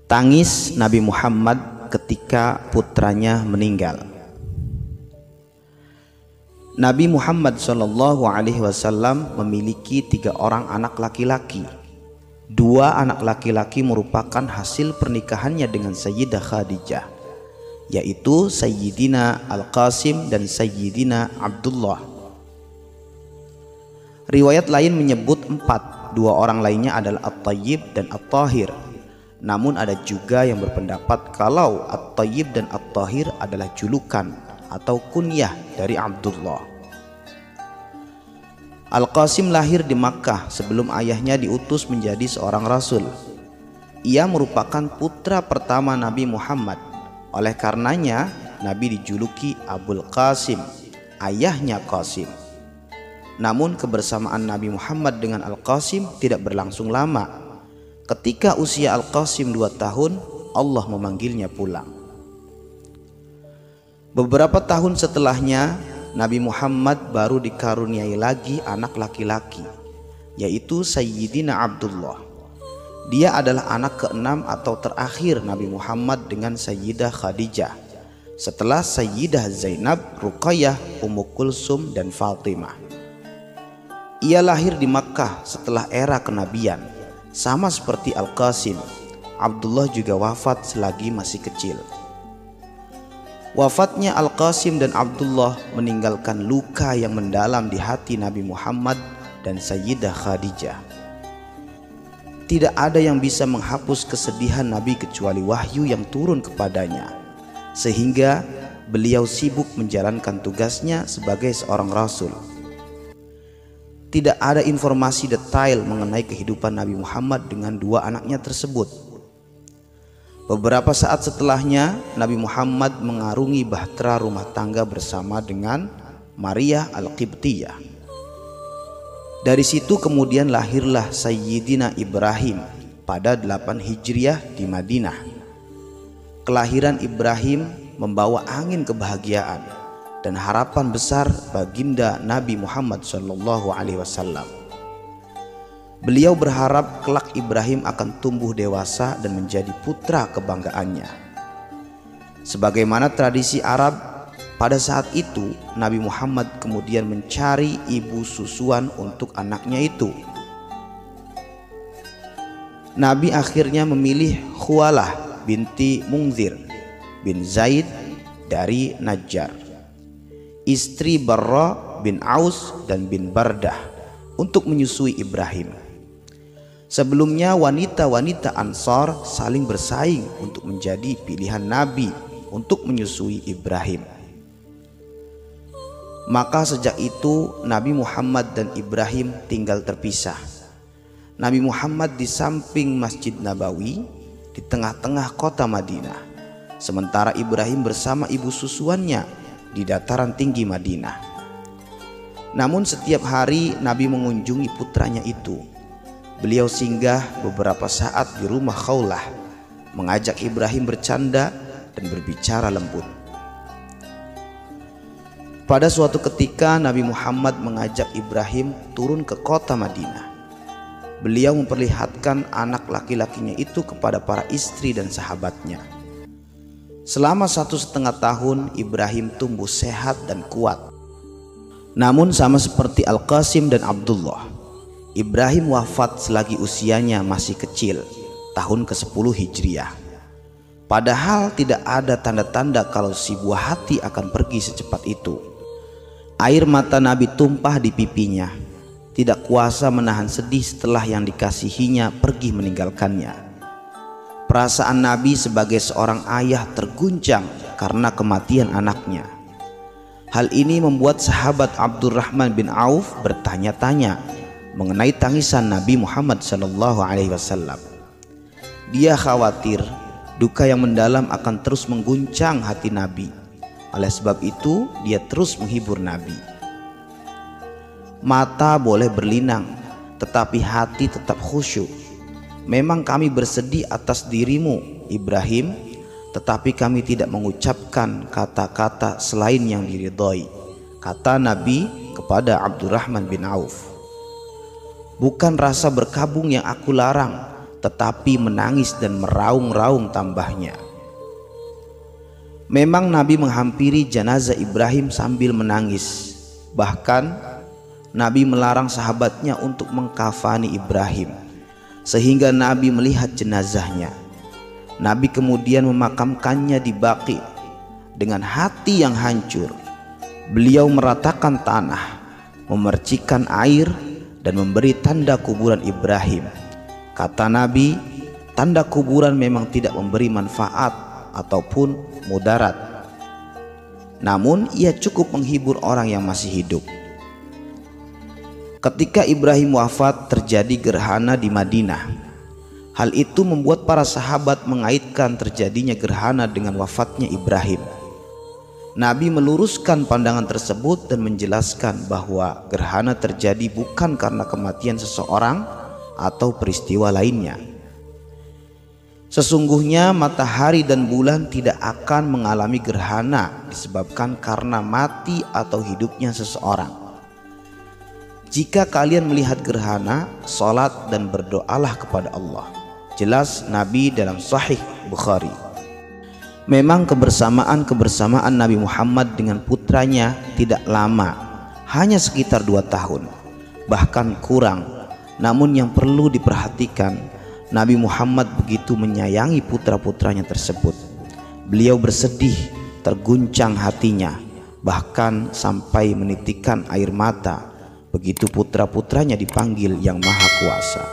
Tangis Nabi Muhammad ketika putranya meninggal. Nabi Muhammad SAW memiliki 3 orang anak laki-laki. 2 anak laki-laki merupakan hasil pernikahannya dengan Sayyidah Khadijah, yaitu Sayyidina Al-Qasim dan Sayyidina Abdullah. Riwayat lain menyebut 4, 2 orang lainnya adalah At-Tayyib dan At-Tahir. Namun ada juga yang berpendapat kalau At-Tayyib dan At-Tahir adalah julukan atau kunyah dari Abdullah. Al-Qasim lahir di Makkah sebelum ayahnya diutus menjadi seorang rasul. Ia merupakan putra pertama Nabi Muhammad. Oleh karenanya Nabi dijuluki Abul Qasim, ayahnya Qasim. Namun kebersamaan Nabi Muhammad dengan Al-Qasim tidak berlangsung lama. Ketika usia Al-Qasim 2 tahun, Allah memanggilnya pulang. Beberapa tahun setelahnya, Nabi Muhammad baru dikaruniai lagi anak laki-laki, yaitu Sayyidina Abdullah. Dia adalah anak ke-6 atau terakhir Nabi Muhammad dengan Sayyidah Khadijah, setelah Sayyidah Zainab, Ruqayyah, Ummu Kulsum, dan Fatimah. Ia lahir di Makkah setelah era kenabian. Sama seperti Al-Qasim, Abdullah juga wafat selagi masih kecil. Wafatnya Al-Qasim dan Abdullah meninggalkan luka yang mendalam di hati Nabi Muhammad dan Sayyidah Khadijah. Tidak ada yang bisa menghapus kesedihan Nabi kecuali wahyu yang turun kepadanya, sehingga beliau sibuk menjalankan tugasnya sebagai seorang rasul. Tidak ada informasi detail mengenai kehidupan Nabi Muhammad dengan 2 anaknya tersebut. Beberapa saat setelahnya, Nabi Muhammad mengarungi bahtera rumah tangga bersama dengan Maria Al-Qibtiyah. Dari situ kemudian lahirlah Sayyidina Ibrahim pada 8 Hijriah di Madinah. Kelahiran Ibrahim membawa angin kebahagiaan dan harapan besar baginda Nabi Muhammad SAW. Beliau berharap kelak Ibrahim akan tumbuh dewasa dan menjadi putra kebanggaannya. Sebagaimana tradisi Arab, pada saat itu Nabi Muhammad kemudian mencari ibu susuan untuk anaknya itu. Nabi akhirnya memilih Khuwalah binti Munzir bin Zaid dari Najjar, istri Barra bin Aus dan bin Bardah, untuk menyusui Ibrahim. Sebelumnya wanita-wanita Ansar saling bersaing untuk menjadi pilihan Nabi untuk menyusui Ibrahim. Maka sejak itu Nabi Muhammad dan Ibrahim tinggal terpisah. Nabi Muhammad di samping Masjid Nabawi di tengah-tengah kota Madinah, sementara Ibrahim bersama ibu susuannya di dataran tinggi Madinah. Namun setiap hari Nabi mengunjungi putranya itu. Beliau singgah beberapa saat di rumah Khawlah, mengajak Ibrahim bercanda dan berbicara lembut. Pada suatu ketika Nabi Muhammad mengajak Ibrahim turun ke kota Madinah. Beliau memperlihatkan anak laki-lakinya itu kepada para istri dan sahabatnya. Selama 1,5 tahun Ibrahim tumbuh sehat dan kuat. Namun sama seperti Al-Qasim dan Abdullah, Ibrahim wafat selagi usianya masih kecil, tahun ke-10 Hijriah. Padahal tidak ada tanda-tanda kalau si buah hati akan pergi secepat itu. Air mata Nabi tumpah di pipinya, tidak kuasa menahan sedih setelah yang dikasihinya pergi meninggalkannya. Perasaan Nabi sebagai seorang ayah terguncang karena kematian anaknya. Hal ini membuat sahabat Abdurrahman bin Auf bertanya-tanya mengenai tangisan Nabi Muhammad SAW. Dia khawatir duka yang mendalam akan terus mengguncang hati Nabi. Oleh sebab itu dia terus menghibur Nabi. Mata boleh berlinang, tetapi hati tetap khusyuk. Memang kami bersedih atas dirimu, Ibrahim, tetapi kami tidak mengucapkan kata-kata selain yang diridhoi, kata Nabi kepada Abdurrahman bin Auf. Bukan rasa berkabung yang aku larang, tetapi menangis dan meraung-raung tambahnya. Memang Nabi menghampiri jenazah Ibrahim sambil menangis. Bahkan Nabi melarang sahabatnya untuk mengkafani Ibrahim, sehingga Nabi melihat jenazahnya. Nabi kemudian memakamkannya di Baqi. Dengan hati yang hancur, beliau meratakan tanah, memercikkan air, dan memberi tanda kuburan Ibrahim. Kata Nabi, tanda kuburan memang tidak memberi manfaat ataupun mudarat, namun ia cukup menghibur orang yang masih hidup. Ketika Ibrahim wafat, terjadi gerhana di Madinah. Hal itu membuat para sahabat mengaitkan terjadinya gerhana dengan wafatnya Ibrahim. Nabi meluruskan pandangan tersebut dan menjelaskan bahwa gerhana terjadi bukan karena kematian seseorang atau peristiwa lainnya. Sesungguhnya matahari dan bulan tidak akan mengalami gerhana disebabkan karena mati atau hidupnya seseorang. Jika kalian melihat gerhana, salat dan berdoalah kepada Allah. Jelas Nabi dalam Sahih Bukhari. Memang kebersamaan Nabi Muhammad dengan putranya tidak lama, hanya sekitar 2 tahun, bahkan kurang. Namun yang perlu diperhatikan, Nabi Muhammad begitu menyayangi putra-putranya tersebut. Beliau bersedih, terguncang hatinya, bahkan sampai menitikkan air mata begitu putra-putranya dipanggil Yang Maha Kuasa.